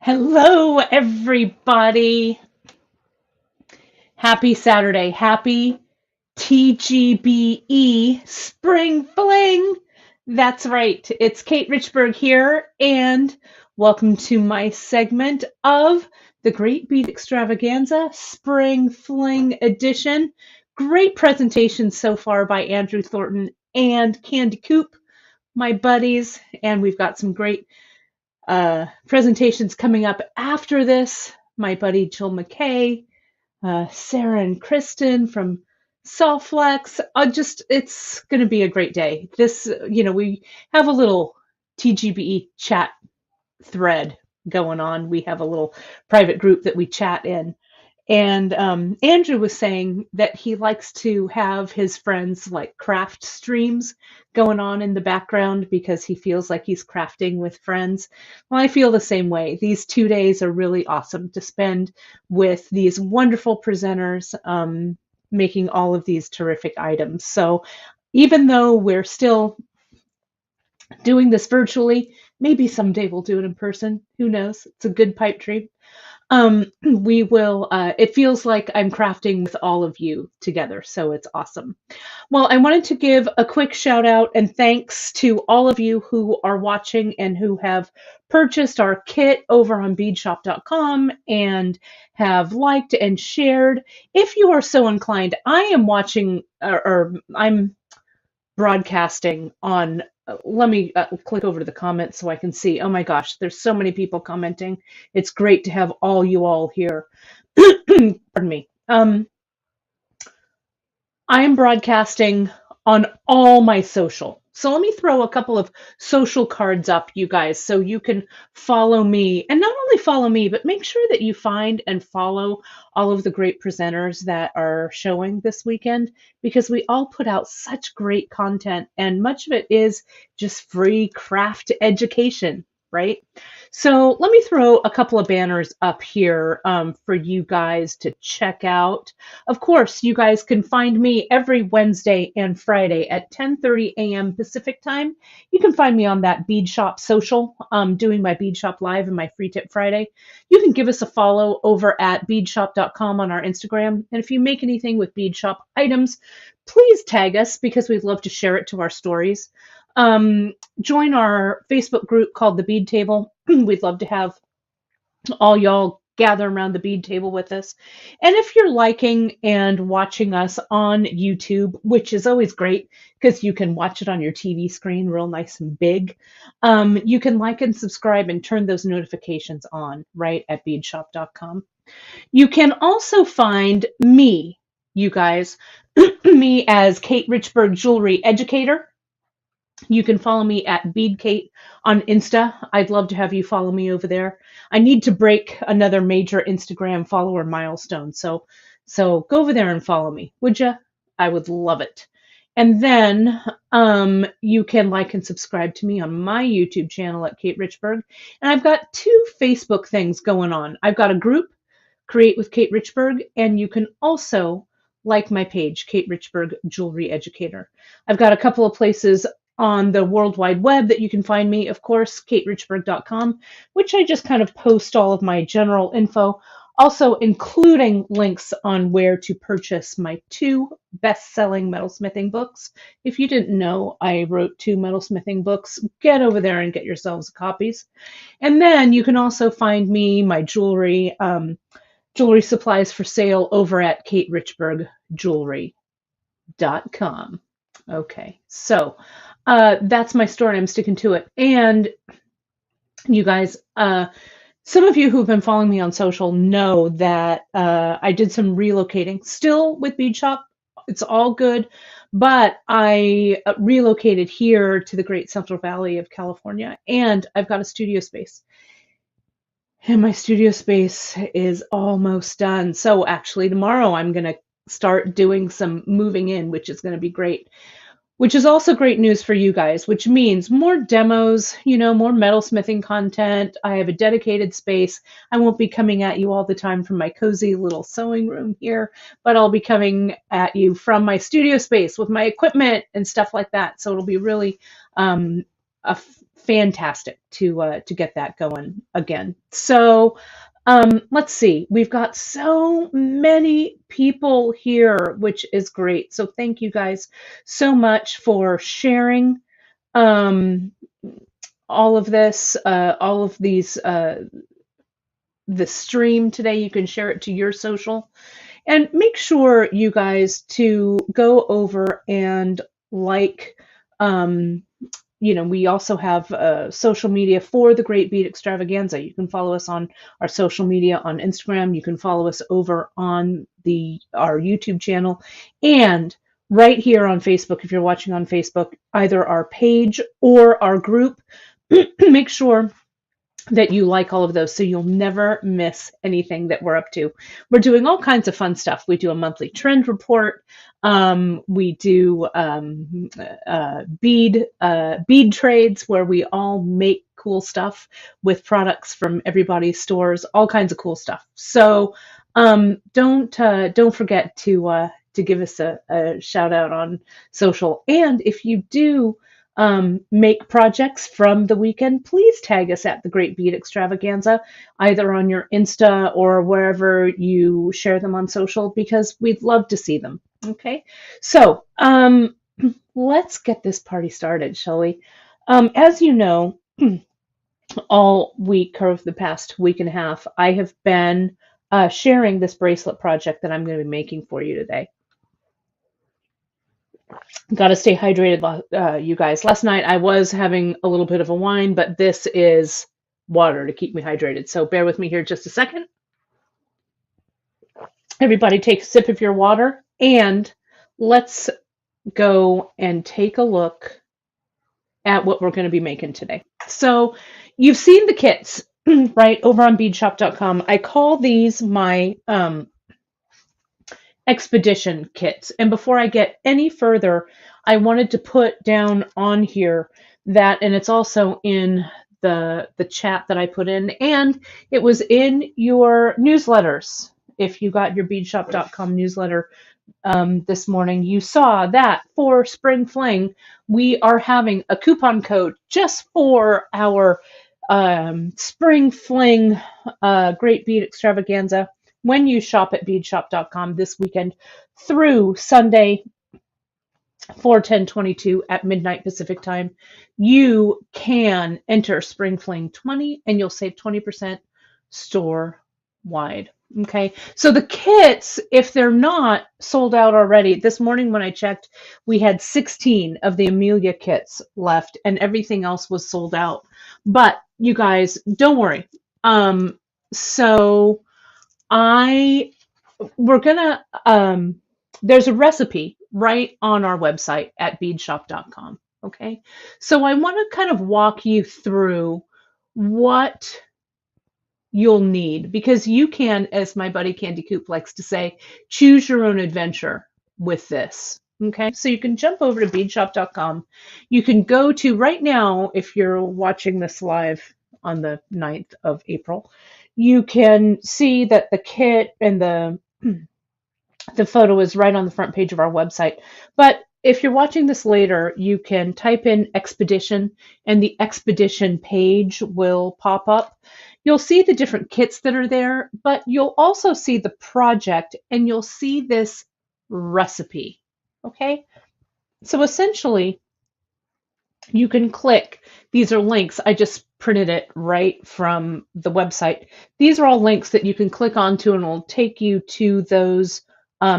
Hello, everybody. Happy Saturday. Happy TGBE Spring Fling. That's right. It's Kate Richburg here, and welcome to my segment of the Great Bead Extravaganza Spring Fling Edition. Great presentation so far by Andrew Thornton and Candy Coop, my buddies, and we've got some great presentations coming up after this. My buddy Jill Mckay, Sarah and Kristen from Softflex. It's going to be a great day. We have a little TGBE chat thread going on. We have a little private group that we chat in. And Andrew was saying that he likes to have his friends like craft streams going on in the background because he feels like he's crafting with friends. Well, I feel the same way. These 2 days are really awesome to spend with these wonderful presenters making all of these terrific items. So even though we're still doing this virtually, maybe someday we'll do it in person. Who knows? It's a good pipe dream. It feels like I'm crafting with all of you together, so it's awesome. Well, I wanted to give a quick shout out and thanks to all of you who are watching and who have purchased our kit over on beadshop.com and have liked and shared. If you are so inclined, I am watching or I'm broadcasting on. Let me click over to the comments so I can see. Oh my gosh, there's so many people commenting. It's great to have all you all here. Pardon me. I am broadcasting on all my social. So let me throw a couple of social cards up, you guys, so you can follow me. And not only follow me, but make sure that you find and follow all of the great presenters that are showing this weekend, because we all put out such great content, and much of it is just free craft education, right? So let me throw a couple of banners up here for you guys to check out. Of course, you guys can find me every Wednesday and Friday at 10:30 a.m. Pacific time. You can find me on that Bead Shop social, doing my Bead Shop Live and my Free Tip Friday. You can give us a follow over at beadshop.com on our Instagram. And if you make anything with Bead Shop items, please tag us because we'd love to share it to our stories. Join our Facebook group called The Bead Table. We'd love to have all y'all gather around the bead table with us. And if you're liking and watching us on YouTube, which is always great because you can watch it on your TV screen real nice and big, you can like and subscribe and turn those notifications on right at beadshop.com. You can also find me, you guys, me as Kate Richburg Jewelry Educator. You can follow me at Bead Kate on Insta. I'd love to have you follow me over there. I need to break another major Instagram follower milestone. So go over there and follow me, would you? I would love it. And then you can like and subscribe to me on my YouTube channel at Kate Richburg. And I've got 2 Facebook things going on. I've got a group, Create with Kate Richburg, and you can also like my page, Kate Richburg Jewelry Educator. I've got a couple of places on the World Wide Web that you can find me, of course, katerichburg.com, which I just kind of post all of my general info, also including links on where to purchase my 2 best-selling metalsmithing books. If you didn't know I wrote 2 metalsmithing books, get over there and get yourselves copies. And then you can also find me, my jewelry supplies for sale over at katerichburgjewelry.com. Okay, so that's my story. I'm sticking to it. And you guys, some of you who've been following me on social know that I did some relocating. Still with Bead Shop, it's all good, but I relocated here to the Great Central Valley of California, and I've got a studio space. And my studio space is almost done. So actually tomorrow I'm going to start doing some moving in, which is going to be great. Which is also great news for you guys, which means more demos, more metalsmithing content. I have a dedicated space. I won't be coming at you all the time from my cozy little sewing room here, but I'll be coming at you from my studio space with my equipment and stuff like that. So it'll be really fantastic to get that going again. So let's see. We've got so many people here, which is great. So thank you guys so much for sharing um, all of this, all of these, the stream today. You can share it to your social. And make sure, you guys, to go over and like, we also have social media for the Great Bead Extravaganza. You can follow us on our social media on Instagram. You can follow us over on our YouTube channel. And right here on Facebook, if you're watching on Facebook, either our page or our group, make sure that you like all of those so you'll never miss anything that we're up to. We're doing all kinds of fun stuff. We do a monthly trend report. We do bead trades where we all make cool stuff with products from everybody's stores, all kinds of cool stuff. So don't forget to give us a shout out on social. And if you do make projects from the weekend, please tag us at the Great Bead Extravaganza, either on your Insta or wherever you share them on social, because we'd love to see them. Okay, so let's get this party started, shall we? As you know, all week or the past week and a half, I have been sharing this bracelet project that I'm going to be making for you today. Got to stay hydrated, you guys. Last night I was having a little bit of a wine, but this is water to keep me hydrated. So bear with me here just a second. Everybody take a sip of your water, and let's go and take a look at what we're going to be making today. So you've seen the kits, right, over on beadshop.com. I call these my expedition kits. And before I get any further, I wanted to put down on here that, and it's also in the chat that I put in, and it was in your newsletters. If you got your beadshop.com newsletter this morning, you saw that for Spring Fling, we are having a coupon code just for our Spring Fling Great Bead Extravaganza. When you shop at beadshop.com this weekend through Sunday, 4/10/22 at midnight Pacific time, you can enter Spring Fling 20 and you'll save 20% store wide. Okay, so the kits, if they're not sold out already, this morning when I checked, we had 16 of the Amelia kits left and everything else was sold out. But you guys, don't worry. So we're gonna, there's a recipe right on our website at beadshop.com. Okay, so I want to kind of walk you through what you'll need, because you can, as my buddy Candy Coop likes to say, choose your own adventure with this. Okay, so you can jump over to beadshop.com. You can go to, right now, if you're watching this live on the 9th of April, you can see that the kit and the photo is right on the front page of our website. But if you're watching this later, you can type in expedition and the expedition page will pop up. You'll see the different kits that are there, but you'll also see the project and you'll see this recipe. Okay, so essentially you can click, these are links, I just printed it right from the website. These are all links that you can click onto and will take you to those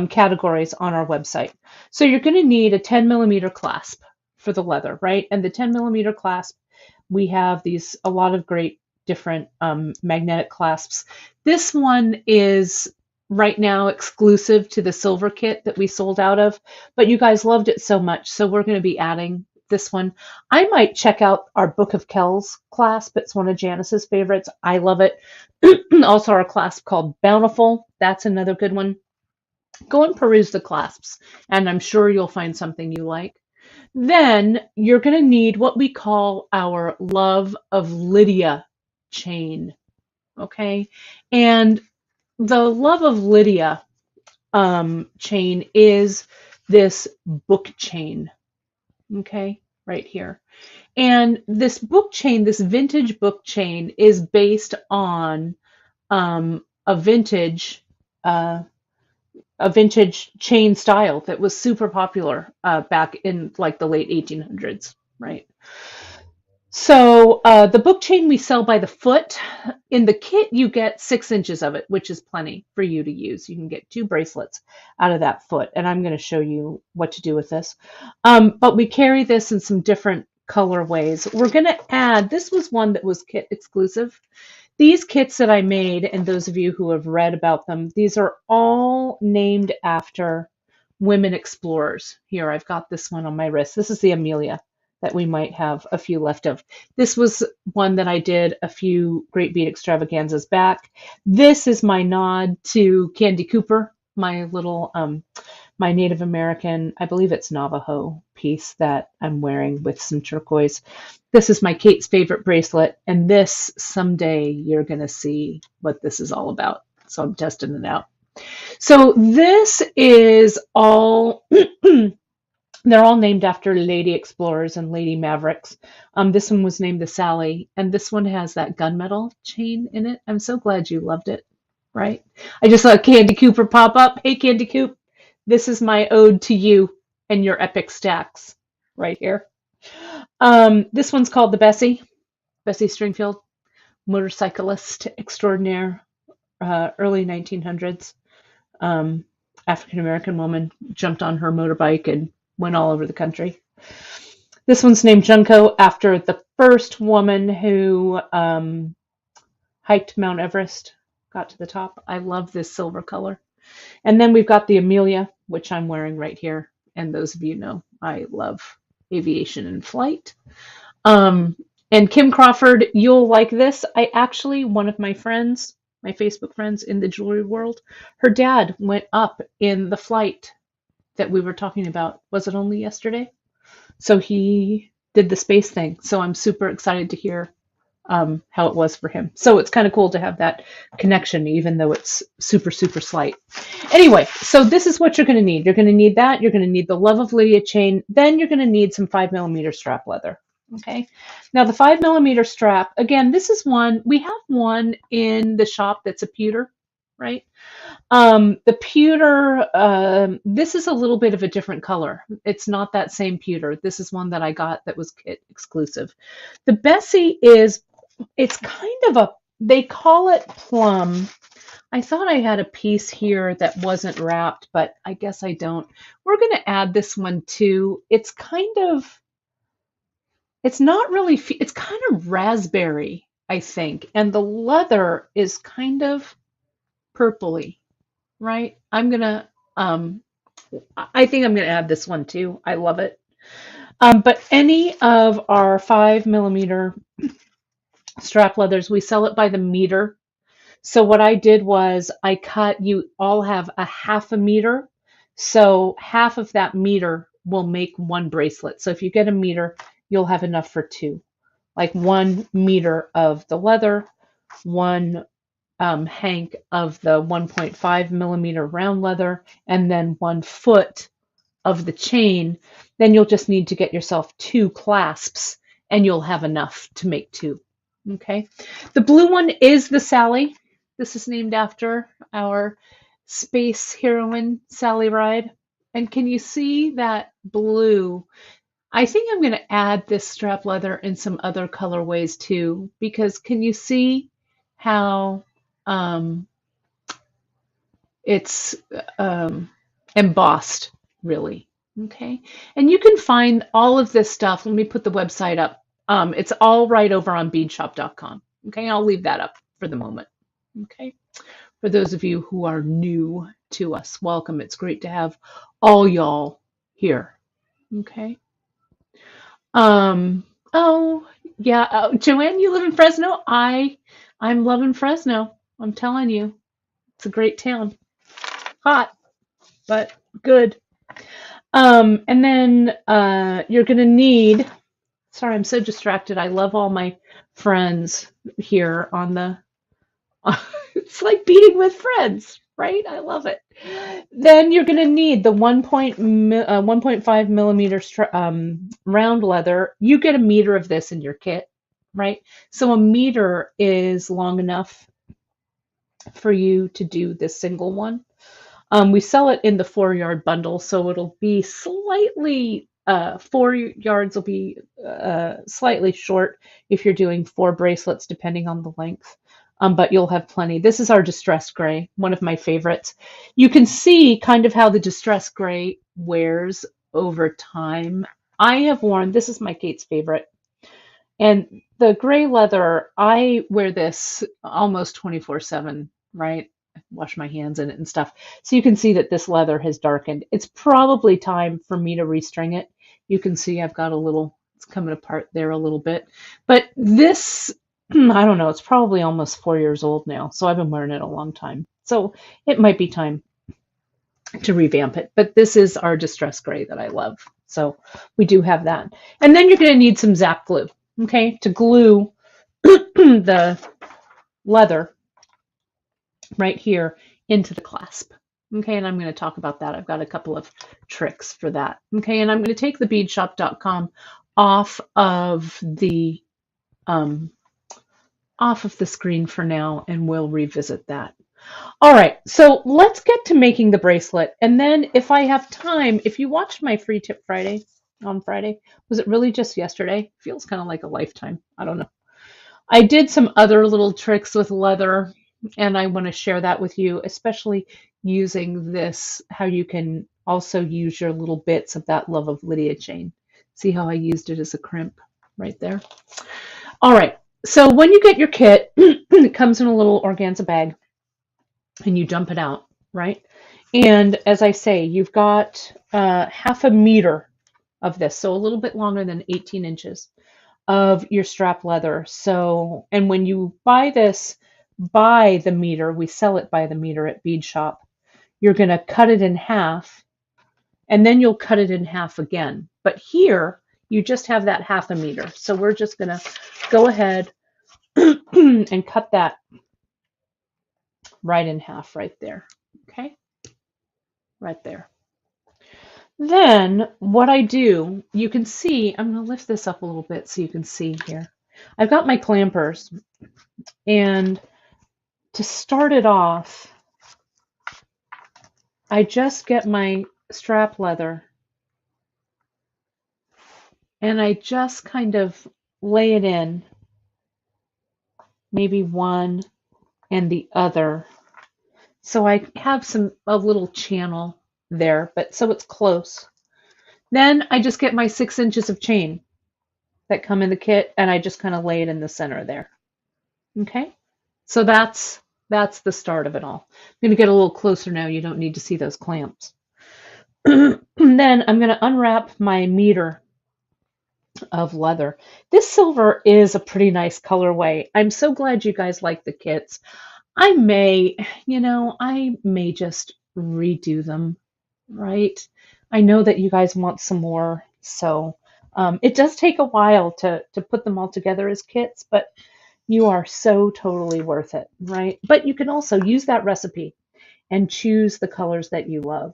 categories on our website. So you're going to need a 10mm clasp for the leather, right? And the 10mm clasp, we have a lot of great different magnetic clasps. This one is right now exclusive to the silver kit that we sold out of, but you guys loved it so much, so we're going to be adding this one. I might check out our Book of Kells clasp. It's one of Janice's favorites. I love it. Also our clasp called Bountiful. That's another good one. Go and peruse the clasps, and I'm sure you'll find something you like. Then you're going to need what we call our Love of Lydia chain. Okay, and the Love of Lydia chain is this book chain. Okay, right here. And this book chain, this vintage book chain, is based on um, a vintage uh, a vintage chain style that was super popular back in like the late 1800s, right? So the book chain we sell by the foot. In the kit, you get 6 inches of it, which is plenty for you to use. You can get 2 bracelets out of that foot, and I'm going to show you what to do with this. But we carry this in some different colorways. We're going to add, this was one that was kit exclusive. These kits that I made, and those of you who have read about them, these are all named after women explorers. Here, I've got this one on my wrist. This is the Amelia that we might have a few left of. This was one that I did a few Great Bead Extravaganzas back. This is my nod to Candy Cooper, my little, my Native American, I believe it's Navajo piece that I'm wearing with some turquoise. This is my Kate's favorite bracelet, and this, someday you're going to see what this is all about. So I'm testing it out. So this is all, they're all named after lady explorers and lady mavericks. This one was named the Sally, and this one has that gunmetal chain in it. I'm so glad you loved it, right? I just saw Candy Cooper pop up. Hey, Candy Coop, this is my ode to you and your epic stacks right here. This one's called the Bessie Stringfield, motorcyclist extraordinaire, early 1900s. African-American woman jumped on her motorbike and went all over the country. This one's named Junko after the first woman who hiked Mount Everest, got to the top. I love this silver color. And then we've got the Amelia, which I'm wearing right here. And those of you know I love aviation and flight. And Kim Crawford, you'll like this. I actually, one of my friends, my Facebook friends in the jewelry world, her dad went up in the flight that we were talking about. Was it only yesterday? So he did the space thing. So I'm super excited to hear how it was for him. So it's kind of cool to have that connection, even though it's super, super slight. Anyway, so this is what you're going to need. You're going to need that. You're going to need the Love of Lydia chain. Then you're going to need some 5mm strap leather. Okay. Now the 5mm strap, again, this is one, we have one in the shop that's a pewter, right? The pewter, this is a little bit of a different color. It's not that same pewter. This is one that I got that was kit exclusive. The Bessie is, it's kind of a, they call it plum. I thought I had a piece here that wasn't wrapped, but I guess I don't. We're going to add this one too. It's kind of, it's not really, it's kind of raspberry, I think. And the leather is kind of purpley, right? I'm going to, I think I'm going to add this one too. I love it. But any of our 5mm strap leathers, we sell it by the meter. So what I did was I cut, you all have a 1/2 meter. So half of that meter will make one bracelet. So if you get a meter, you'll have enough for 2. Like 1 meter of the leather, 1 hank of the 1.5mm round leather, and then 1 foot of the chain. Then you'll just need to get yourself 2 clasps and you'll have enough to make 2. Okay. The blue one is the Sally. This is named after our space heroine, Sally Ride. And can you see that blue? I think I'm going to add this strap leather in some other colorways too, because can you see how it's embossed, really? Okay. And you can find all of this stuff. Let me put the website up. It's all right over on beadshop.com. Okay. I'll leave that up for the moment. Okay. For those of you who are new to us, welcome. It's great to have all y'all here. Okay. Oh yeah. Joanne, you live in Fresno? I'm loving Fresno. I'm telling you, it's a great town. Hot, but good. And then you're gonna need, sorry, I'm so distracted. I love all my friends here on the, it's like beading with friends, right? I love it. Then you're going to need the 1.5 millimeter round leather. You get a meter of this in your kit, right? So a meter is long enough for you to do this single one. We sell it in the 4-yard bundle, so it'll be slightly, 4 yards will be slightly short if you're doing 4 bracelets, depending on the length. But you'll have plenty. This is our distressed gray, one of my favorites. You can see kind of how the distressed gray wears over time. I have worn, this is my Kate's favorite. And the gray leather, I wear this almost 24/7, right? I wash my hands in it and stuff. So you can see that this leather has darkened. It's probably time for me to restring it. You can see I've got a little, it's coming apart there a little bit. But this, I don't know, it's probably almost 4 years old now. So I've been wearing it a long time. So it might be time to revamp it. But this is our distress gray that I love. So we do have that. And then you're going to need some Zap Glue, okay, to glue the leather right here into the clasp. Okay, and I'm going to talk about that. I've got a couple of tricks for that. Okay, and I'm going to take the beadshop.com off of the screen for now, and we'll revisit that. All right, so let's get to making the bracelet. And then if I have time, if you watched my free tip Friday on Friday, was it really just yesterday? Feels kind of like a lifetime. I don't know. I did some other little tricks with leather, and I want to share that with you, especially using this, how you can also use your little bits of that Love of Lydia chain. See how I used it as a crimp right there? All right, so when you get your kit, it comes in a little organza bag, and you dump it out, right? And as I say, you've got half a meter of this, so a little bit longer than 18 inches of your strap leather. So, and when you buy this by the meter, we sell it by the meter at Bead Shop, you're going to cut it in half, and then you'll cut it in half again. But here, you just have that half a meter. So we're just going to go ahead and cut that right in half right there. Okay? Right there. Then what I do, you can see, I'm going to lift this up a little bit so you can see here. I've got my clampers, and to start it off, I just get my strap leather and I just kind of lay it in, maybe one and the other. So I have a little channel there, but so it's close. Then I just get my 6 inches of chain that come in the kit, and I just kind of lay it in the center there. Okay, so that's the start of it all. I'm going to get a little closer now. You don't need to see those clamps. Then I'm going to unwrap my meter of leather. This silver is a pretty nice colorway. I'm so glad you guys like the kits. I may just redo them, right? I know that you guys want some more, so it does take a while to put them all together as kits, but you are so totally worth it, right? But you can also use that recipe and choose the colors that you love.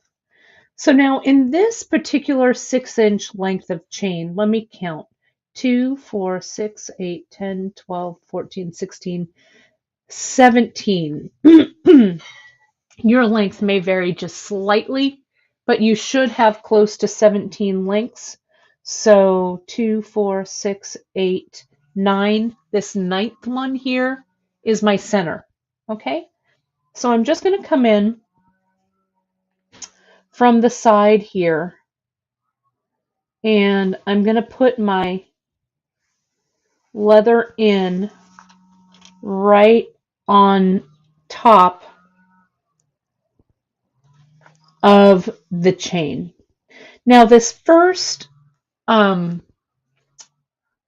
So now in this particular 6-inch length of chain, let me count. 2, 4, 6, 8, 10, 12, 14, 16, 17. Your length may vary just slightly, but you should have close to 17 lengths. So 2, 4, 6, 8, 9. This 9th one here is my center. Okay? So I'm just going to come in from the side here, and I'm going to put my leather in right on top of the chain. Now this first, I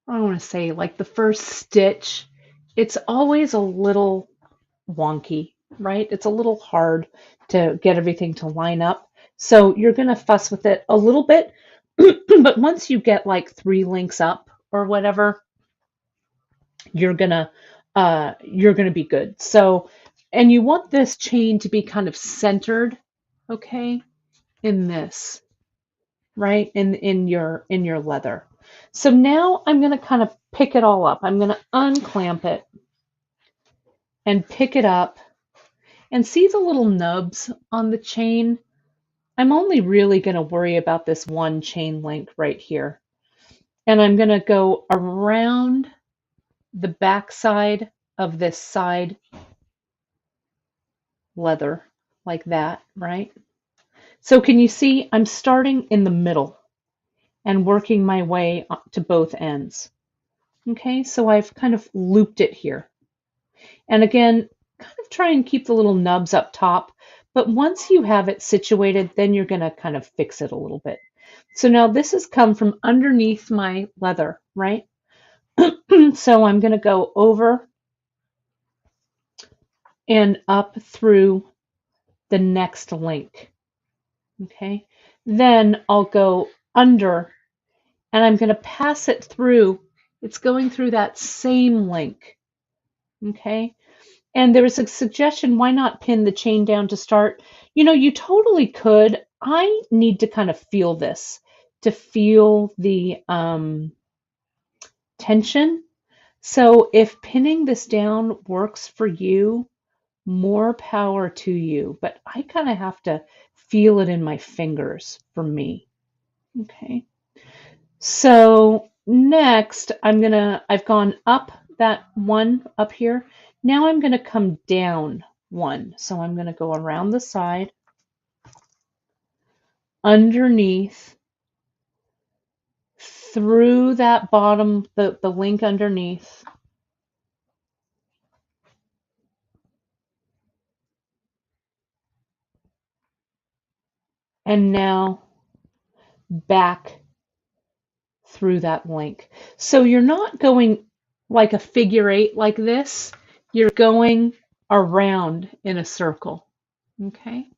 want to say like the first stitch, it's always a little wonky, right? It's a little hard to get everything to line up. So you're going to fuss with it a little bit, but once you get like 3 links up or whatever, you're gonna be good. So And you want this chain to be kind of centered, okay, in this, right? In your leather. So now I'm going to kind of pick it all up. I'm going to unclamp it and pick it up and see the little nubs on the chain. I'm only really going to worry about this one chain link right here. And I'm going to go around the back side of this side leather like that, right? So can you see I'm starting in the middle and working my way to both ends. Okay, so I've kind of looped it here. And again, kind of try and keep the little nubs up top, but once you have it situated, then you're going to kind of fix it a little bit. So now this has come from underneath my leather, right? So I'm going to go over and up through the next link. Okay, then I'll go under and I'm going to pass it through. It's going through that same link. Okay, and there was a suggestion, why not pin the chain down to start? You know, you totally could. I need to kind of feel this, to feel the tension. So if pinning this down works for you, more power to you. But I kind of have to feel it in my fingers for me. Okay. So next I've gone up that one up here. Now I'm going to come down one. So I'm going to go around the side, underneath, through that bottom, the link underneath. And now back through that link. So you're not going like a figure eight like this. You're going around in a circle. Okay.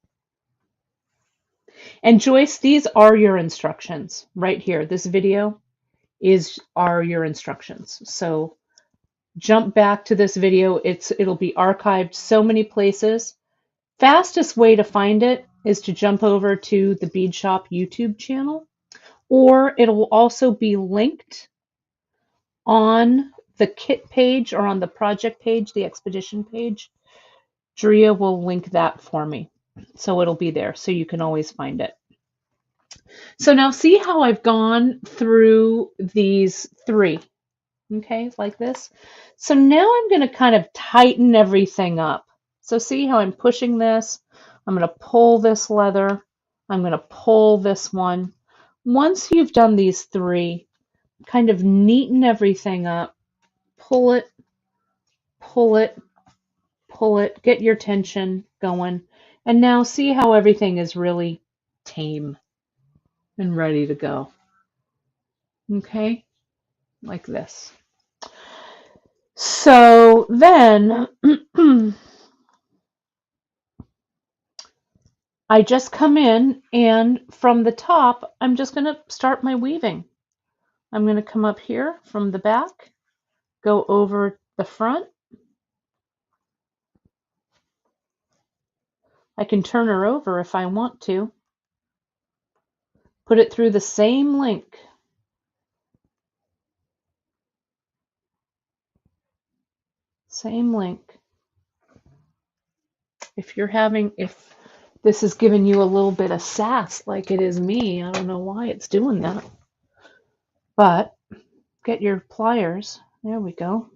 And Joyce, these are your instructions right here. This video are your instructions. So jump back to this video. It'll be archived so many places. Fastest way to find it is to jump over to the Bead Shop YouTube channel, or it'll also be linked on the kit page or on the project page, the expedition page. Drea will link that for me. So it'll be there, so you can always find it. So now see how I've gone through these three, okay, like this. So now I'm going to kind of tighten everything up. So see how I'm pushing this? I'm going to pull this leather. I'm going to pull this one. Once you've done these three, kind of neaten everything up, pull it, pull it, pull it, get your tension going. And now see how everything is really tame and ready to go. Okay, like this. So then I just come in, and from the top, I'm just going to start my weaving. I'm going to come up here from the back, go over the front. I can turn her over if I want to. Put it through the same link. Same link. If this is giving you a little bit of sass like it is me, I don't know why it's doing that. But get your pliers. There we go.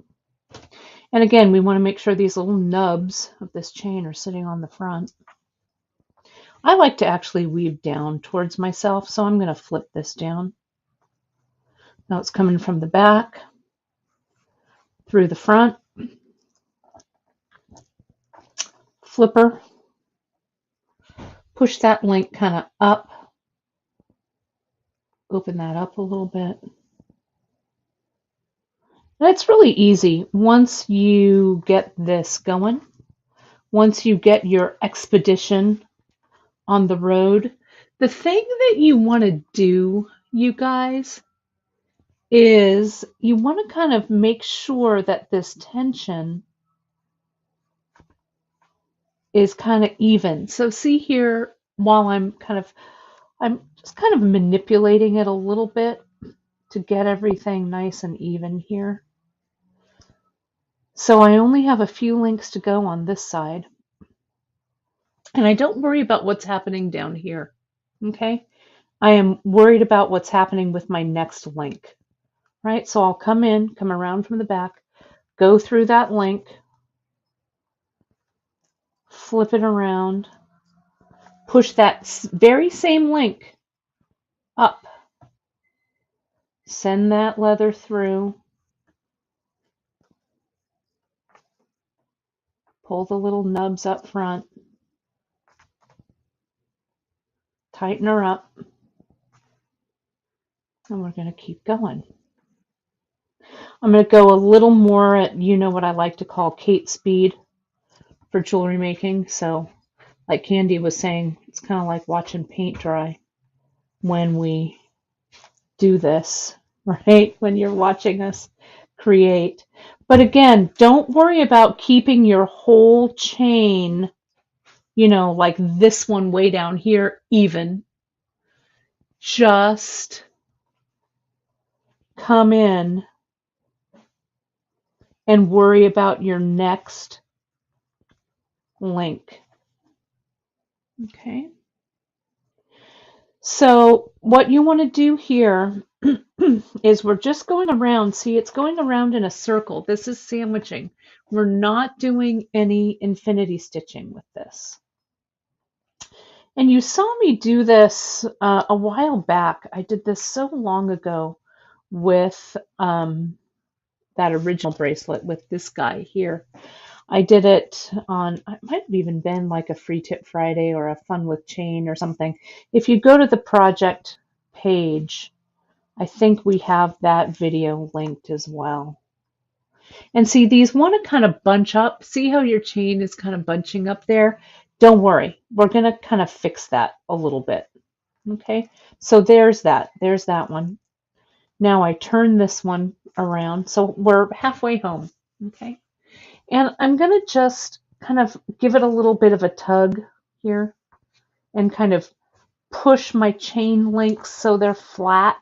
And again, we want to make sure these little nubs of this chain are sitting on the front. I like to actually weave down towards myself, so I'm going to flip this down. Now it's coming from the back, through the front, flipper, push that link kind of up, open that up a little bit. And it's really easy once you get this going, once you get your expedition on the road. The thing that you want to do, you guys, is you want to kind of make sure that this tension is kind of even. So see here, while I'm just kind of manipulating it a little bit to get everything nice and even here. So I only have a few links to go on this side. And I don't worry about what's happening down here. Okay? I am worried about what's happening with my next link. Right? So I'll come around from the back, go through that link, flip it around, push that very same link up, send that leather through, pull the little nubs up front, tighten her up, and we're going to keep going. I'm going to go a little more at, you know what I like to call Kate speed for jewelry making. So like Candy was saying, it's kind of like watching paint dry when we do this, right? When you're watching us create. But again, don't worry about keeping your whole chain, you know, like this one way down here, even. Just come in and worry about your next link. Okay. So what you want to do here is we're just going around. See, it's going around in a circle. This is sandwiching. We're not doing any infinity stitching with this. And you saw me do this a while back. I did this so long ago with that original bracelet with this guy here. I did it on, it might have even been like a Free Tip Friday or a Fun with Chain or something. If you go to the project page, I think we have that video linked as well. And see, these want to kind of bunch up. See how your chain is kind of bunching up there? Don't worry. We're going to kind of fix that a little bit. Okay, so there's that. There's that one. Now I turn this one around. So we're halfway home. Okay. And I'm going to just kind of give it a little bit of a tug here and kind of push my chain links so they're flat,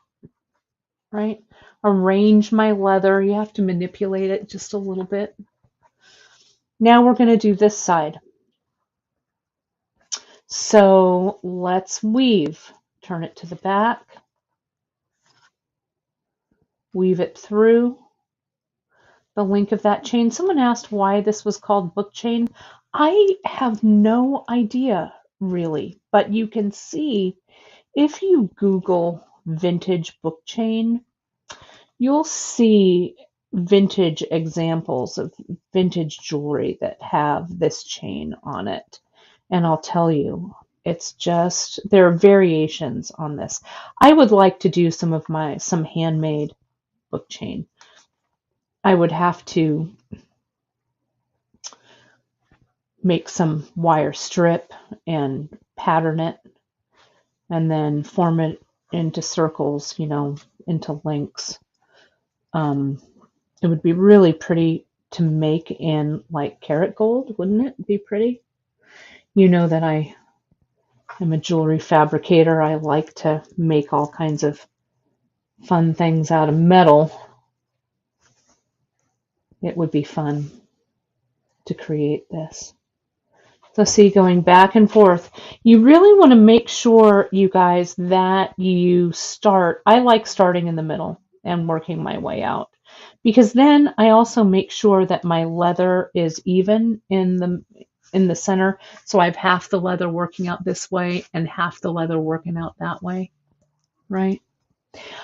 right? Arrange my leather. You have to manipulate it just a little bit. Now we're going to do this side. So let's weave. Turn it to the back. Weave it through the link of that chain. Someone asked why this was called book chain. I have no idea really, but you can see if you Google vintage book chain, you'll see vintage examples of vintage jewelry that have this chain on it. And I'll tell you, it's just, there are variations on this. I would like to do some handmade book chain. I would have to make some wire strip and pattern it and then form it into circles, you know, into links. It would be really pretty to make in like karat gold, wouldn't it be pretty? You know that I am a jewelry fabricator. I like to make all kinds of fun things out of metal. It would be fun to create this. So see, going back and forth, you really want to make sure, you guys, that you start. I like starting in the middle and working my way out, because then I also make sure that my leather is even in the center. So I have half the leather working out this way and half the leather working out that way, right?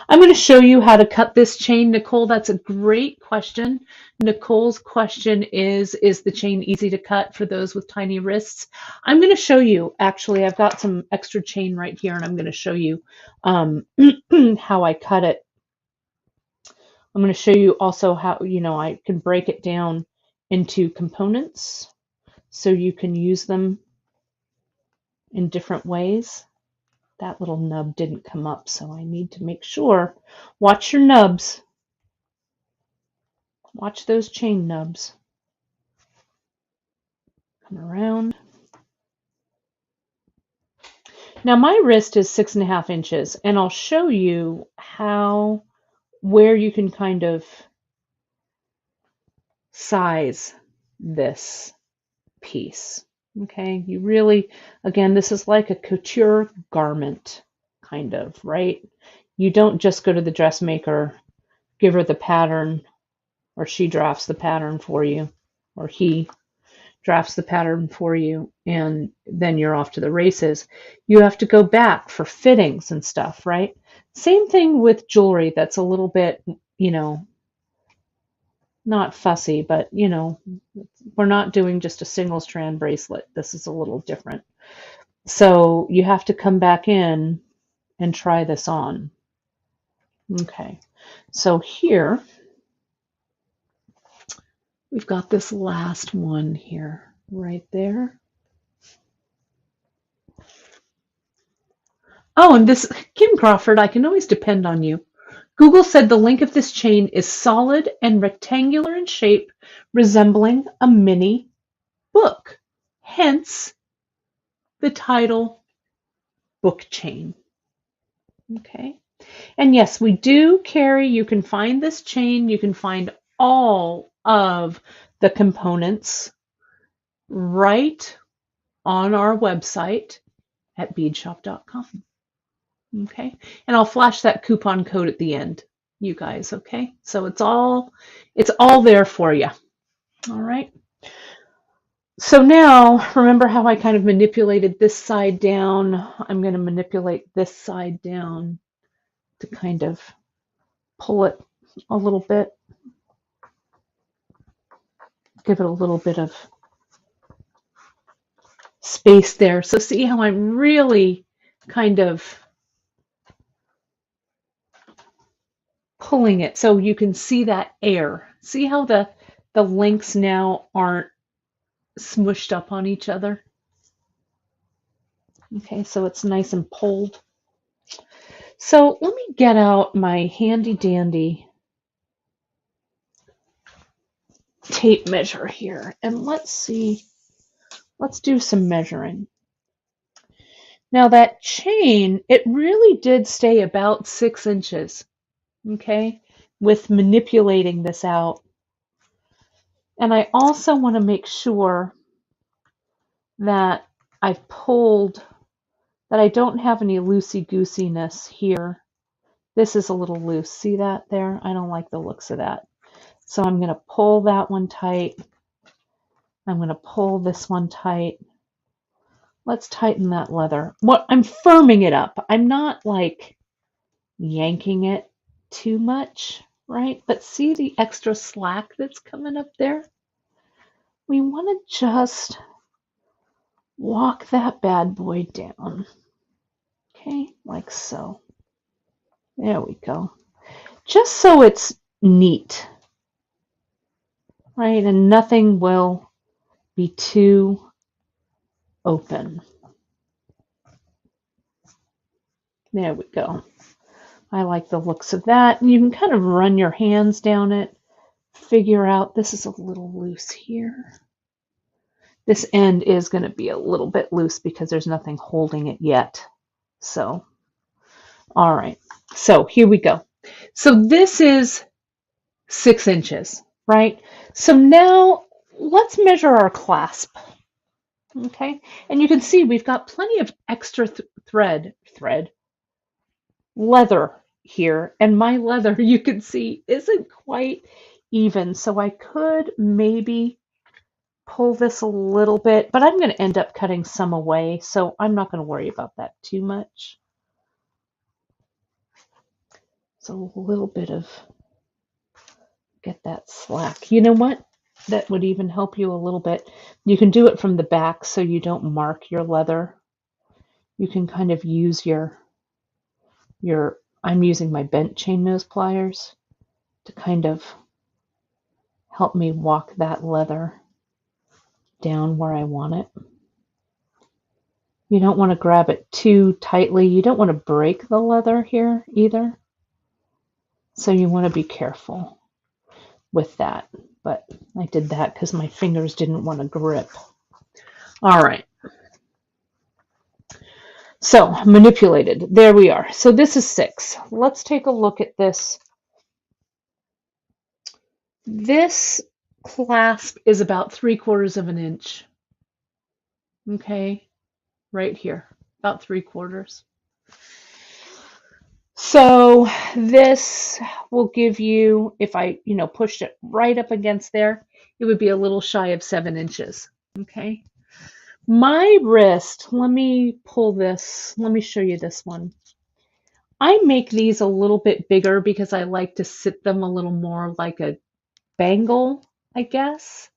I'm going to show you how to cut this chain, Nicole. That's a great question. Nicole's question is the chain easy to cut for those with tiny wrists? I'm going to show you, actually, I've got some extra chain right here, and I'm going to show you how I cut it. I'm going to show you also how, you know, I can break it down into components so you can use them in different ways. That little nub didn't come up, so I need to make sure. Watch your nubs. Watch those chain nubs. Come around. Now my wrist is 6.5 inches, and I'll show you where you can kind of size this piece. Okay, you really, again, this is like a couture garment, kind of, right? You don't just go to the dressmaker, give her the pattern, or she drafts the pattern for you, or he drafts the pattern for you, and then you're off to the races. You have to go back for fittings and stuff, right? Same thing with jewelry that's a little bit, not fussy, but we're not doing just a single strand bracelet. This is a little different. So you have to come back in and try this on. Okay, so here we've got this last one here, right there. Oh, and this, Kim Crawford, I can always depend on you. Google said the link of this chain is solid and rectangular in shape, resembling a mini book. Hence the title book chain. Okay. And yes, we do carry, you can find this chain, you can find all of the components right on our website at beadshop.com. Okay. And I'll flash that coupon code at the end, you guys. Okay. So it's all there for you. All right. So now, remember how I kind of manipulated this side down? I'm going to manipulate this side down to kind of pull it a little bit, give it a little bit of space there. So see how I'm really kind of pulling it so you can see that air. See how the links now aren't smushed up on each other? Okay, so it's nice and pulled. So let me get out my handy dandy tape measure here, and let's do some measuring. Now that chain, it really did stay about 6 inches, okay, with manipulating this out. And I also want to make sure that I've pulled, that I don't have any loosey-goosiness here. This is a little loose. See that there? I don't like the looks of that. So I'm going to pull that one tight. I'm going to pull this one tight. Let's tighten that leather. I'm firming it up. I'm not like yanking it too much, right? But see the extra slack that's coming up there? We want to just walk that bad boy down. Okay, like so. There we go. Just so it's neat, right? And nothing will be too open. There we go. I like the looks of that. And you can kind of run your hands down it, figure out this is a little loose here. This end is going to be a little bit loose because there's nothing holding it yet. So, all right. So here we go. So this is 6 inches, right? So now let's measure our clasp. Okay. And you can see we've got plenty of extra leather here. And my leather, you can see, isn't quite even. So I could maybe pull this a little bit, but I'm going to end up cutting some away, so I'm not going to worry about that too much. So a little bit of, get that slack. You know what? That would even help you a little bit. You can do it from the back so you don't mark your leather. You can kind of use your I'm using my bent chain nose pliers to kind of help me walk that leather down where I want it. You don't want to grab it too tightly. You don't want to break the leather here either. So you want to be careful with that. But I did that because my fingers didn't want to grip. All right. So manipulated. There we are. So this is 6. Let's take a look at this. This clasp is about 3/4 of an inch. Okay, right here, about 3/4. So this will give you, if I, pushed it right up against there, it would be a little shy of 7 inches. Okay. My wrist, let me pull this. Let me show you this one. I make these a little bit bigger because I like to sit them a little more like a bangle, I guess.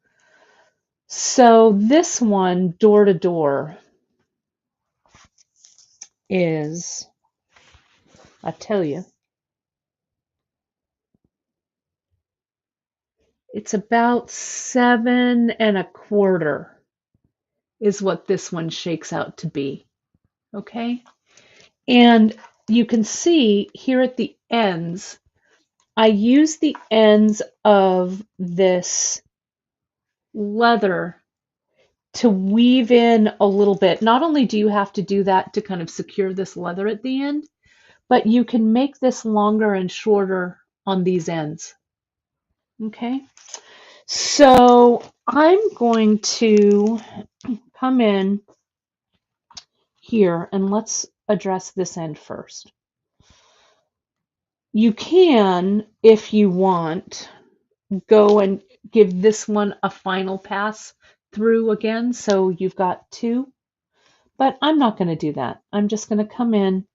So this one, door to door, is, I tell you, it's about 7 1/4 is what this one shakes out to be. Okay. And you can see here at the ends, I use the ends of this leather to weave in a little bit. Not only do you have to do that to kind of secure this leather at the end, but you can make this longer and shorter on these ends. Okay, so I'm going to come in here and let's address this end first. You can, if you want, go and give this one a final pass through again, so you've got 2. But I'm not going to do that. I'm just going to come in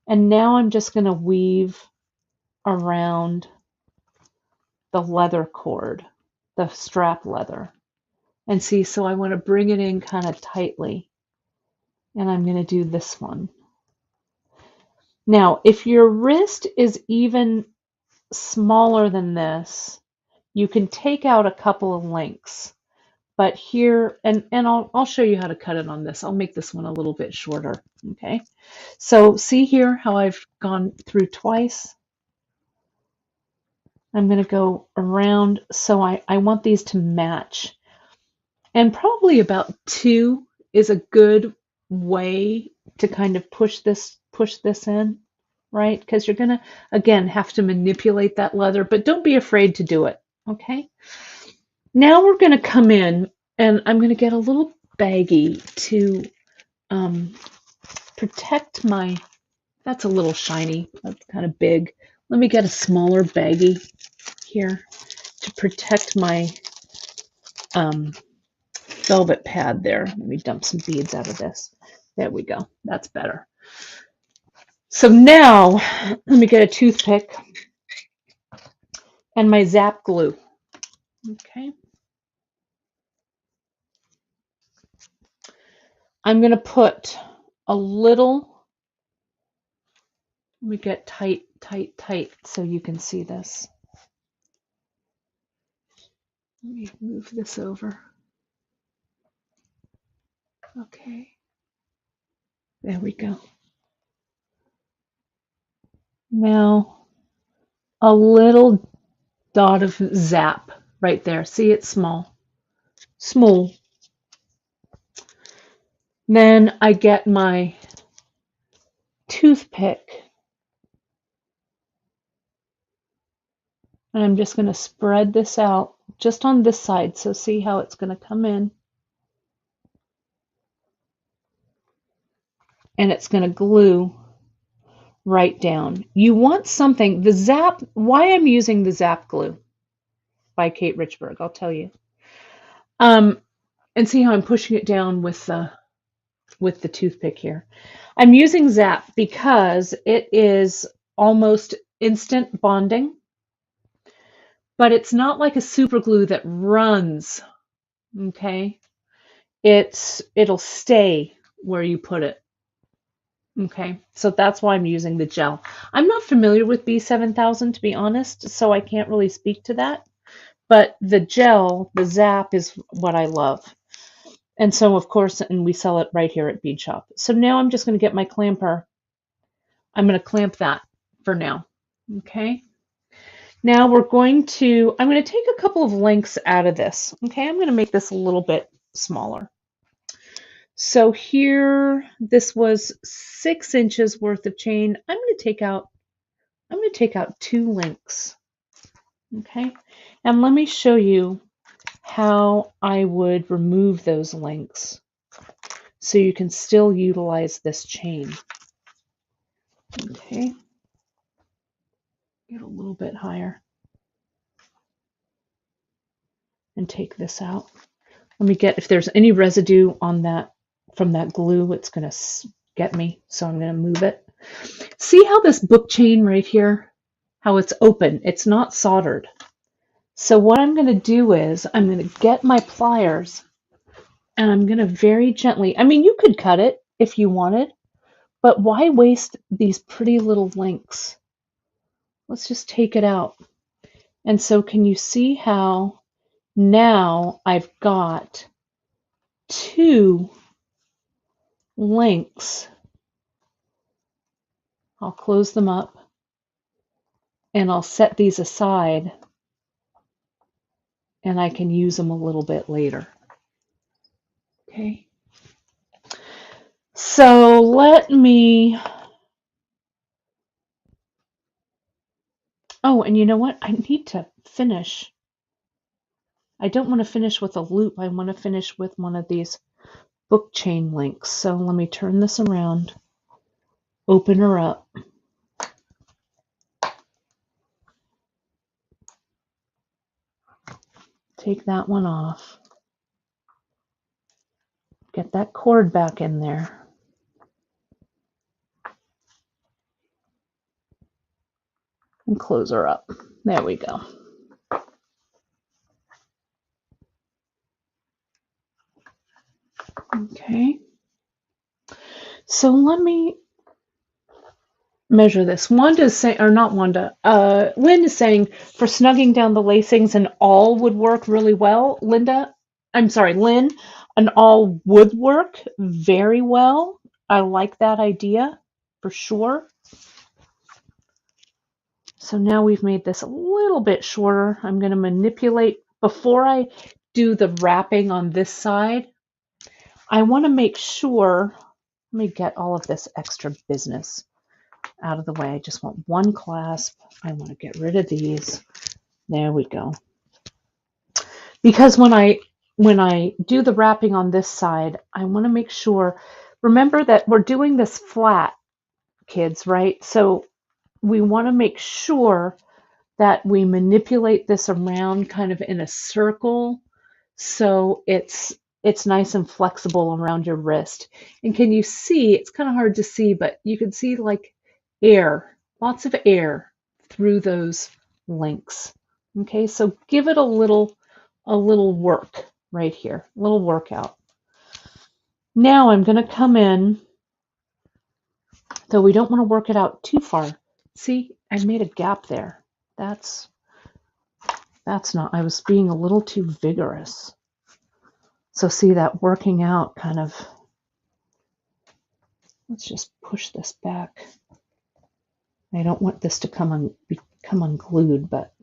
and now I'm just going to weave around the leather cord, the strap leather. And see, so I want to bring it in kind of tightly. And I'm going to do this one. Now, if your wrist is even smaller than this, you can take out a couple of links. But here, and I'll show you how to cut it on this. I'll make this one a little bit shorter. Okay. So see here how I've gone through twice. I'm going to go around. So I want these to match. And probably about 2 is a good way to kind of push this in, right? Because you're going to, again, have to manipulate that leather, but don't be afraid to do it. Okay. Now we're going to come in and I'm going to get a little baggie to protect my, that's a little shiny, that's kind of big. Let me get a smaller baggie here to protect my velvet pad there. Let me dump some beads out of this. There we go. That's better. So now let me get a toothpick and my Zap Glue. Okay. I'm going to put a little, let me get tight so you can see this. Let me move this over. Okay. There we go. Now, a little dot of Zap right there. See, it's small. Small. Then I get my toothpick and I'm just going to spread this out just on this side. So see how it's going to come in. And it's going to glue right down. You want something, the Zap, why I'm using the Zap Glue by Kate Richburg, I'll tell you. And see how I'm pushing it down with the toothpick here. I'm using Zap because it is almost instant bonding, but it's not like a super glue that runs. Okay, it'll stay where you put it. Okay, so that's why I'm using the gel. I'm not familiar with B7000 to be honest, so I can't really speak to that. But the gel, the Zap, is what I love. And so, of course, and we sell it right here at Bead Shop. So now I'm just going to get my clamper. I'm going to clamp that for now. Okay. Now I'm going to take a couple of links out of this. Okay. I'm going to make this a little bit smaller. So here, this was 6 inches worth of chain. I'm going to take out 2 links. Okay. And let me show you how I would remove those links so you can still utilize this chain. Okay. Get a little bit higher and take this out. Let me get, if there's any residue on that, from that glue, it's going to get me. So I'm going to move it. See how this book chain right here, how it's open, it's not soldered. So what I'm going to do is I'm going to get my pliers and I'm going to very gently, I mean, you could cut it if you wanted, but why waste these pretty little links? Let's just take it out. And so can you see how now I've got 2 links. I'll close them up and I'll set these aside and I can use them a little bit later. Okay. So let me, oh, and you know what? I need to finish. I don't want to finish with a loop. I want to finish with one of these book chain links. So let me turn this around, open her up. Take that one off. Get that cord back in there. And close her up. There we go. Okay. So let me measure this. Wanda's saying, or not Wanda, Lynn is saying for snugging down the lacings an awl would work really well. Lynn, an awl would work very well. I like that idea for sure. So now we've made this a little bit shorter. I'm going to manipulate, before I do the wrapping on this side, I want to make sure, let me get all of this extra business out of the way. I just want one clasp. I want to get rid of these. There we go. Because when I do the wrapping on this side, I want to make sure, remember that we're doing this flat, kids, right? So we want to make sure that we manipulate this around kind of in a circle so it's nice and flexible around your wrist. And can you see, it's kind of hard to see, but you can see like air, lots of air through those links. Okay, so give it a little work right here, a little workout. Now I'm going to come in, though we don't want to work it out too far. See, I made a gap there. That's not, I was being a little too vigorous. So see that working out kind of, let's just push this back. I don't want this to become unglued, but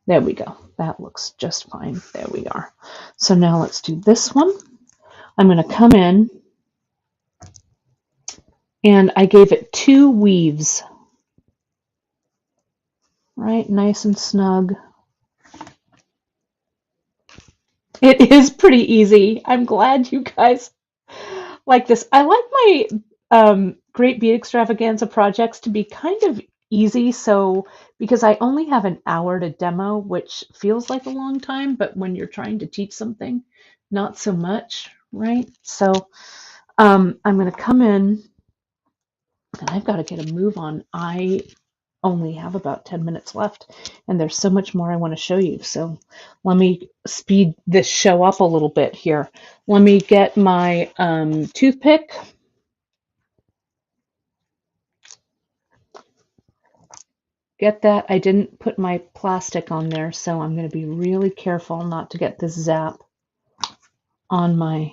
there we go. That looks just fine. There we are. So now let's do this one. I'm going to come in and I gave it 2 weaves. Right, nice and snug. It is pretty easy. I'm glad you guys like this. I like my Great Bead Extravaganza projects to be kind of easy, so because I only have an hour to demo, which feels like a long time, but when you're trying to teach something, not so much, right? So I'm going to come in, and I've got to get a move on. I only have about 10 minutes left, and there's so much more I want to show you. So let me speed this show up a little bit here. Let me get my toothpick. Get that? I didn't put my plastic on there, so I'm going to be really careful not to get this zap on my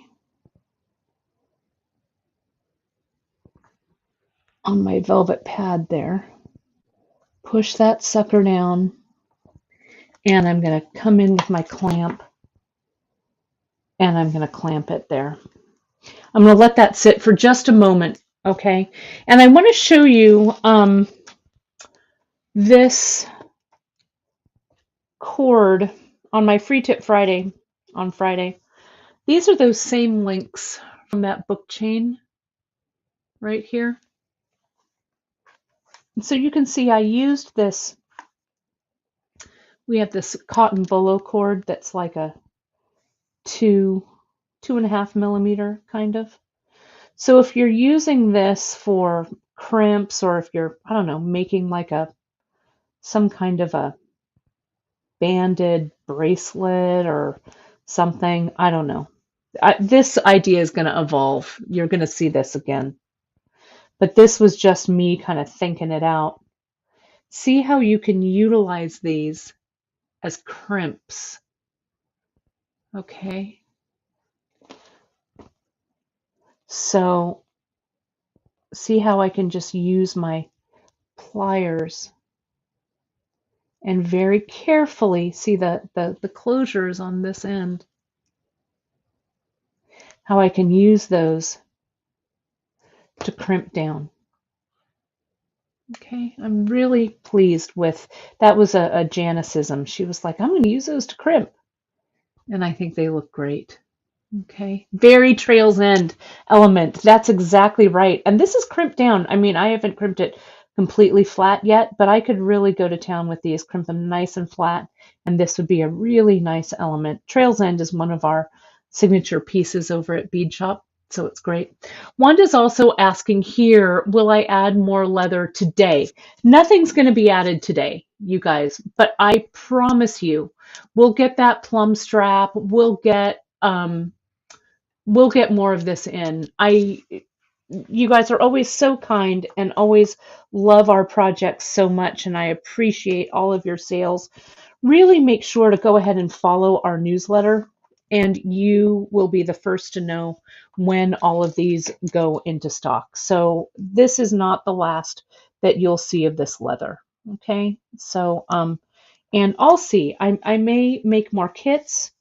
velvet pad there. Push that sucker down, and I'm going to come in with my clamp, and I'm going to clamp it there. I'm going to let that sit for just a moment, okay? And I want to show you this cord on my Free Tip Friday on Friday. These are those same links from that book chain right here. And so you can see I used this. We have this cotton bolo cord that's like a 2.5 millimeter kind of. So if you're using this for crimps, or if you're, I don't know, making like some kind of a banded bracelet or something, I don't know. This idea is going to evolve. You're going to see this again. But this was just me kind of thinking it out. See how you can utilize these as crimps. Okay. So see how I can just use my pliers and very carefully see the closures on this end. How I can use those to crimp down. Okay, I'm really pleased with that. Was a Janicism. She was like, I'm going to use those to crimp. And I think they look great. Okay, very Trails End element. That's exactly right. And this is crimped down. I mean, I haven't crimped it completely flat yet, but I could really go to town with these, crimp them nice and flat, and this would be a really nice element. Trails End is one of our signature pieces over at Bead Shop, so it's great. Wanda's also asking here, will I add more leather today? Nothing's going to be added today, you guys, but I promise you, we'll get that plum strap. We'll get more of this in. You guys are always so kind and always love our projects so much, and I appreciate all of your sales. Really make sure to go ahead and follow our newsletter, and you will be the first to know when all of these go into stock. So this is not the last that you'll see of this leather. Okay, so and I'll see. I may make more kits,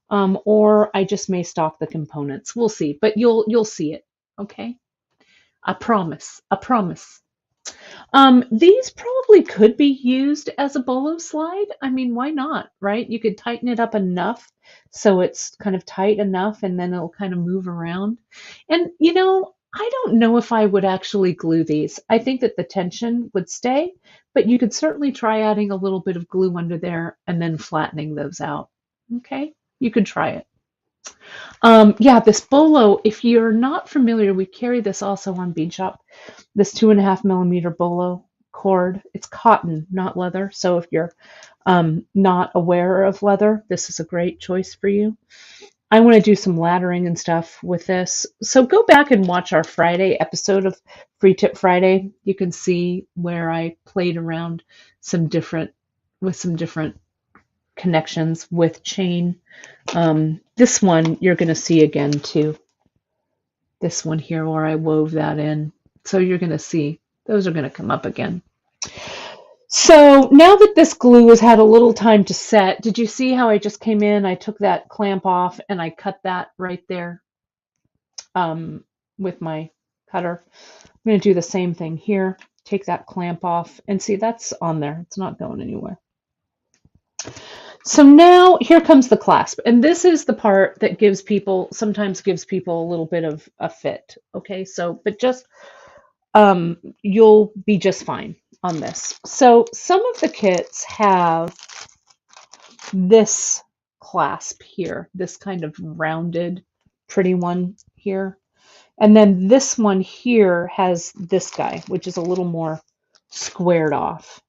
or I just may stock the components. We'll see, but you'll see it. Okay, I promise. I promise. These probably could be used as a bolo slide. I mean, why not, right? You could tighten it up enough so it's kind of tight enough, and then it'll kind of move around. And I don't know if I would actually glue these. I think that the tension would stay, but you could certainly try adding a little bit of glue under there and then flattening those out. Okay, you could try it. Yeah, this bolo, if you're not familiar, we carry this also on Bead Shop, this 2.5 millimeter bolo cord. It's cotton, not leather. So if you're not aware of leather, this is a great choice for you. I want to do some laddering and stuff with this. So go back and watch our Friday episode of Free Tip Friday. You can see where I played around with some different connections with chain. This one you're going to see again too. This one here where I wove that in. So you're going to see those are going to come up again. So now that this glue has had a little time to set, did you see how I just came in? I took that clamp off and I cut that right there with my cutter. I'm going to do the same thing here. Take that clamp off and see that's on there. It's not going anywhere. So now here comes the clasp, and this is the part that sometimes gives people a little bit of a fit. Okay, so but just you'll be just fine on this. So some of the kits have this clasp here, this kind of rounded, pretty one here, and then this one here has this guy, which is a little more squared off.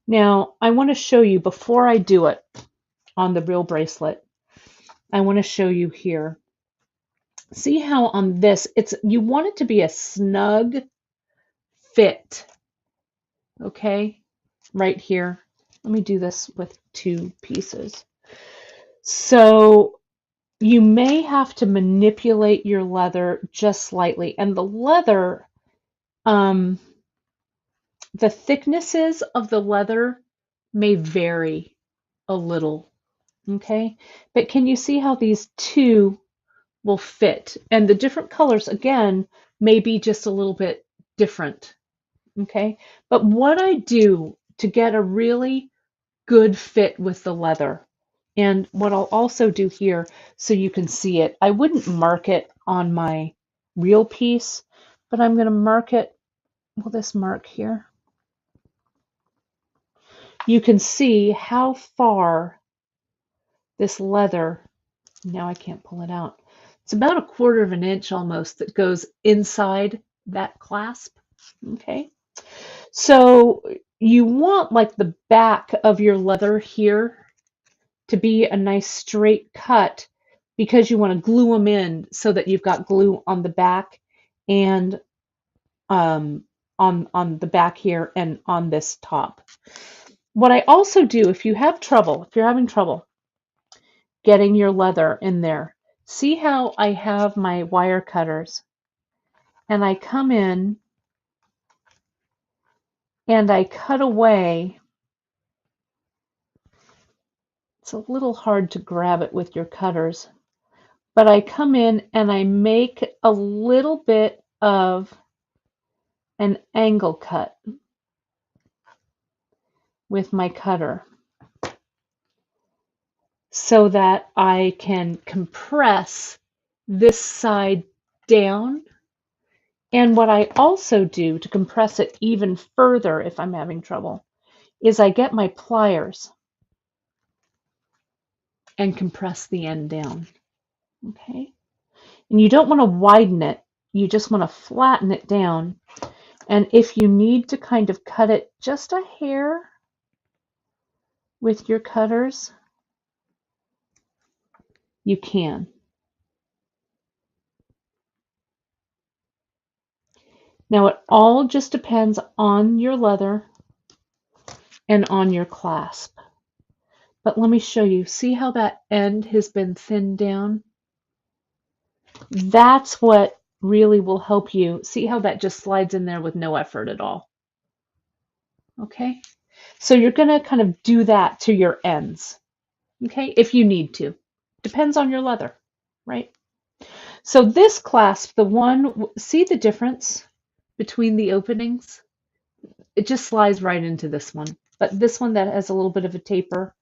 Now I want to show you before I do it. On the real bracelet, I want to show you here. See how on this, you want it to be a snug fit. Okay, right here. Let me do this with 2 pieces. So you may have to manipulate your leather just slightly, and the leather, the thicknesses of the leather may vary a little. Okay, but can you see how these 2 will fit. And the different colors, again, may be just a little bit different. Okay. But what I do to get a really good fit with the leather, and what I'll also do here so you can see it, I wouldn't mark it on my real piece, but I'm going to mark it. Will this mark here? You can see how far this leather, now I can't pull it out. It's about 1/4 of an inch almost that goes inside that clasp. Okay. So you want like the back of your leather here to be a nice straight cut because you want to glue them in so that you've got glue on the back and on the back here and on this top. What I also do, if you're having trouble getting your leather in there, see how I have my wire cutters and I come in and I cut away. It's a little hard to grab it with your cutters, but I come in and I make a little bit of an angle cut with my cutter so that I can compress this side down. And what I also do to compress it even further if I'm having trouble is I get my pliers and compress the end down. Okay? And you don't want to widen it, you just want to flatten it down. And if you need to kind of cut it just a hair with your cutters, you can. Now it all just depends on your leather and on your clasp. But let me show you. See how that end has been thinned down? That's what really will help you. See how that just slides in there with no effort at all? Okay? So you're going to kind of do that to your ends. Okay? If you need to. Depends on your leather, right? So this clasp, see the difference between the openings? It just slides right into this one. But this one that has a little bit of a taper,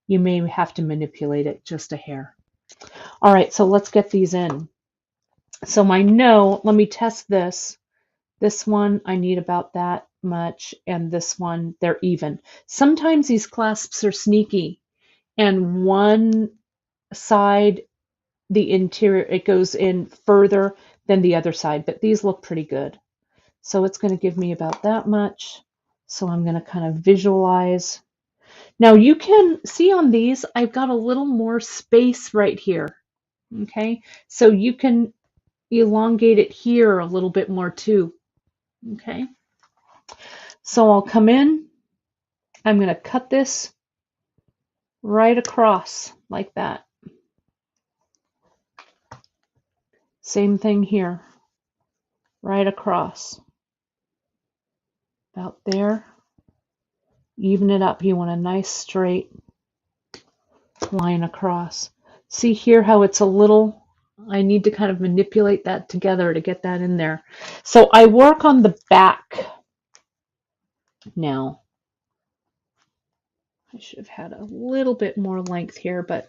you may have to manipulate it just a hair. All right, so let's get these in. So let me test this. This one, I need about that much, and this one, they're even. Sometimes these clasps are sneaky, and one side, the interior, it goes in further than the other side, but these look pretty good. So it's going to give me about that much. So I'm going to kind of visualize. Now you can see on these, I've got a little more space right here. Okay, so you can elongate it here a little bit more too. Okay, so I'll come in, I'm going to cut this right across like that. Same thing here, right across. About there. Even it up. You want a nice straight line across. See here how it's a little, I need to kind of manipulate that together to get that in there. So I work on the back now. I should have had a little bit more length here, but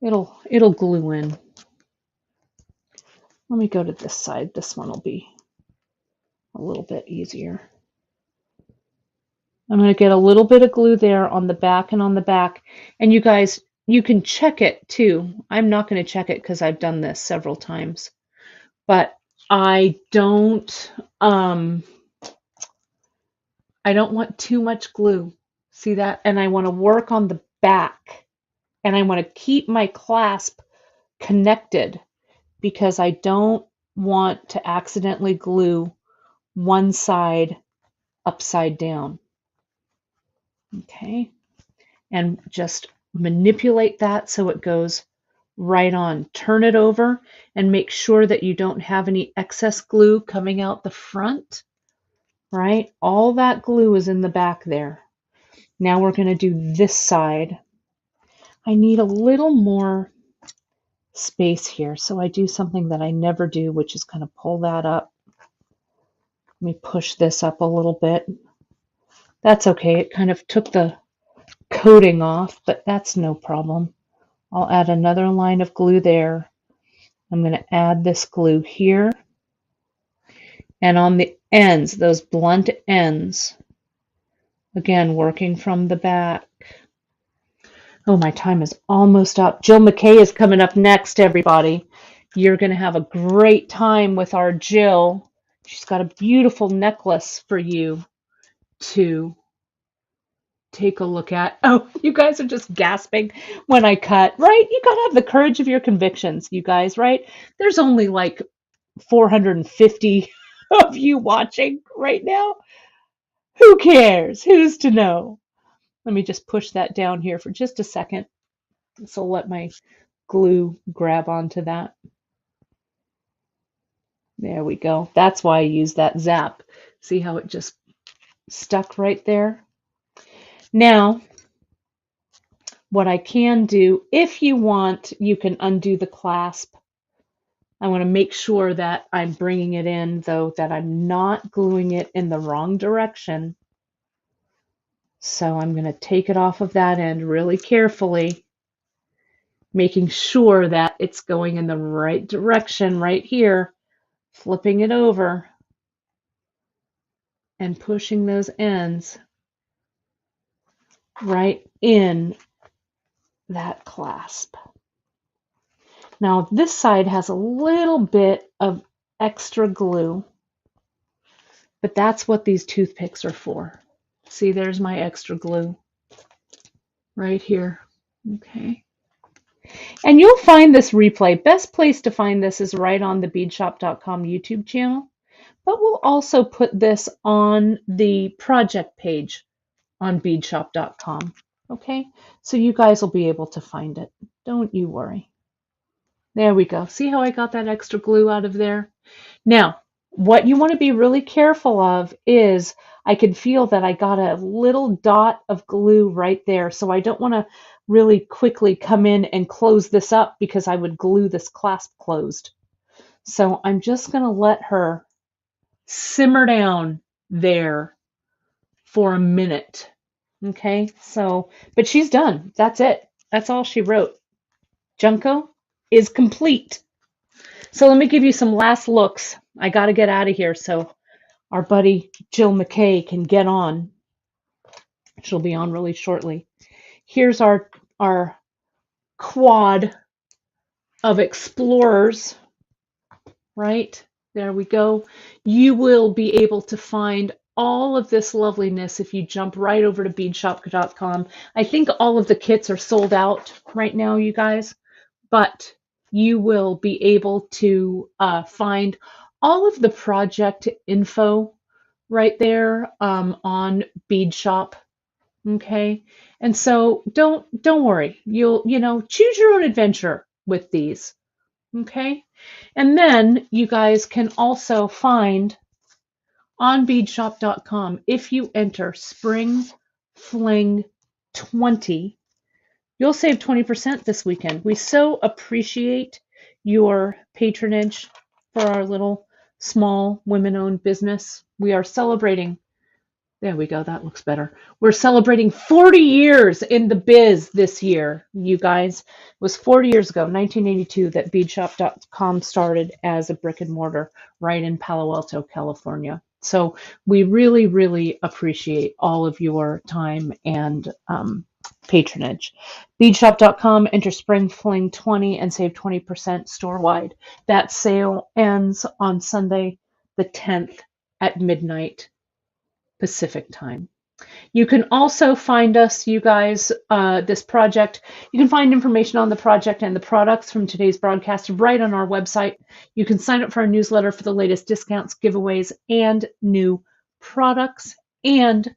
it'll glue in. Let me go to this side. This one will be a little bit easier. I'm going to get a little bit of glue there on the back and on the back. And you guys, you can check it too. I'm not going to check it because I've done this several times. But I don't want too much glue. See that? And I want to work on the back. And I want to keep my clasp connected because I don't want to accidentally glue one side upside down. Okay, and just manipulate that so it goes right on. Turn it over and make sure that you don't have any excess glue coming out the front, right? All that glue is in the back there. Now we're going to do this side. I need a little more space here. So I do something that I never do, which is kind of pull that up. Let me push this up a little bit. That's okay. It kind of took the coating off, but that's no problem. I'll add another line of glue there. I'm going to add this glue here. And on the ends, those blunt ends, again, working from the back. Oh, my time is almost up. Jill Mckay is coming up next, everybody. You're going to have a great time with our Jill. She's got a beautiful necklace for you to take a look at. Oh, you guys are just gasping when I cut, right? You got to have the courage of your convictions, you guys, right? There's only like 450 of you watching right now. Who cares? Who's to know? Let me just push that down here for just a second. So let my glue grab onto that. There we go. That's why I use that Zap. See how it just stuck right there? Now, what I can do, if you want, you can undo the clasp. I want to make sure that I'm bringing it in, though, that I'm not gluing it in the wrong direction. So I'm going to take it off of that end really carefully, making sure that it's going in the right direction right here, flipping it over and pushing those ends right in that clasp. Now this side has a little bit of extra glue, but that's what these toothpicks are for. See, there's my extra glue right here. Okay. And you'll find this replay. Best place to find this is right on the beadshop.com YouTube channel, but we'll also put this on the project page on beadshop.com. Okay, so you guys will be able to find it. Don't you worry. There we go. See how I got that extra glue out of there? Now, what you want to be really careful of is I can feel that I got a little dot of glue right there. So I don't want to really quickly come in and close this up because I would glue this clasp closed. So I'm just going to let her simmer down there for a minute. Okay, so, but she's done. That's it. That's all she wrote. Junko is complete. So let me give you some last looks. I got to get out of here so our buddy Jill Mckay can get on. She'll be on really shortly. Here's our quad of explorers, right? There we go. You will be able to find all of this loveliness if you jump right over to beadshop.com. I think all of the kits are sold out right now, you guys, but you will be able to find all of the project info right there on Bead Shop. Okay, and so don't worry. You'll choose your own adventure with these. Okay, and then you guys can also find on beadshop.com, if you enter Spring Fling 20, you'll save 20% this weekend. We so appreciate your patronage for our little small women-owned business. We are celebrating. There we go. That looks better. We're celebrating 40 years in the biz this year, you guys. It was 40 years ago, 1982, that beadshop.com started as a brick and mortar right in Palo Alto, California. So we really, really appreciate all of your time and patronage. Beadshop.com, enter Spring Fling 20 and save 20% store-wide. That sale ends on Sunday, the 10th at midnight Pacific time. You can also find us, you guys, this project. You can find information on the project and the products from today's broadcast right on our website. You can sign up for our newsletter for the latest discounts, giveaways, and new products. And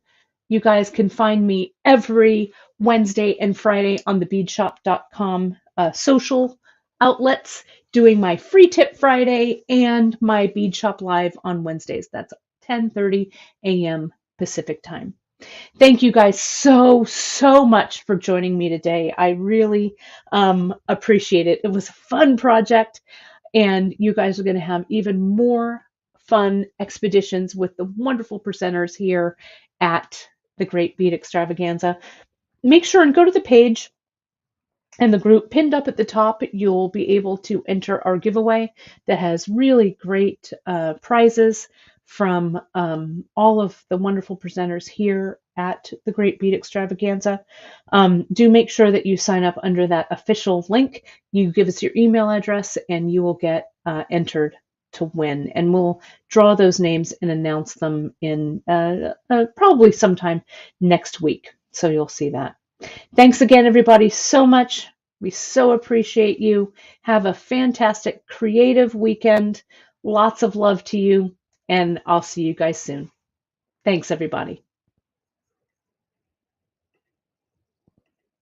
you guys can find me every Wednesday and Friday on the beadshop.com social outlets, doing my free tip Friday and my Bead Shop Live on Wednesdays. That's 10:30 a.m. Pacific time. Thank you guys so much for joining me today. I really appreciate it. It was a fun project, and you guys are going to have even more fun expeditions with the wonderful presenters here at the Great Bead Extravaganza. Make sure and go to the page and the group pinned up at the top. You'll be able to enter our giveaway that has really great prizes from all of the wonderful presenters here at the Great Bead Extravaganza. Do make sure that you sign up under that official link. You give us your email address and you will get entered to win. And we'll draw those names and announce them in probably sometime next week. So you'll see that. Thanks again, everybody, so much. We so appreciate you. Have a fantastic, creative weekend. Lots of love to you, and I'll see you guys soon. Thanks, everybody.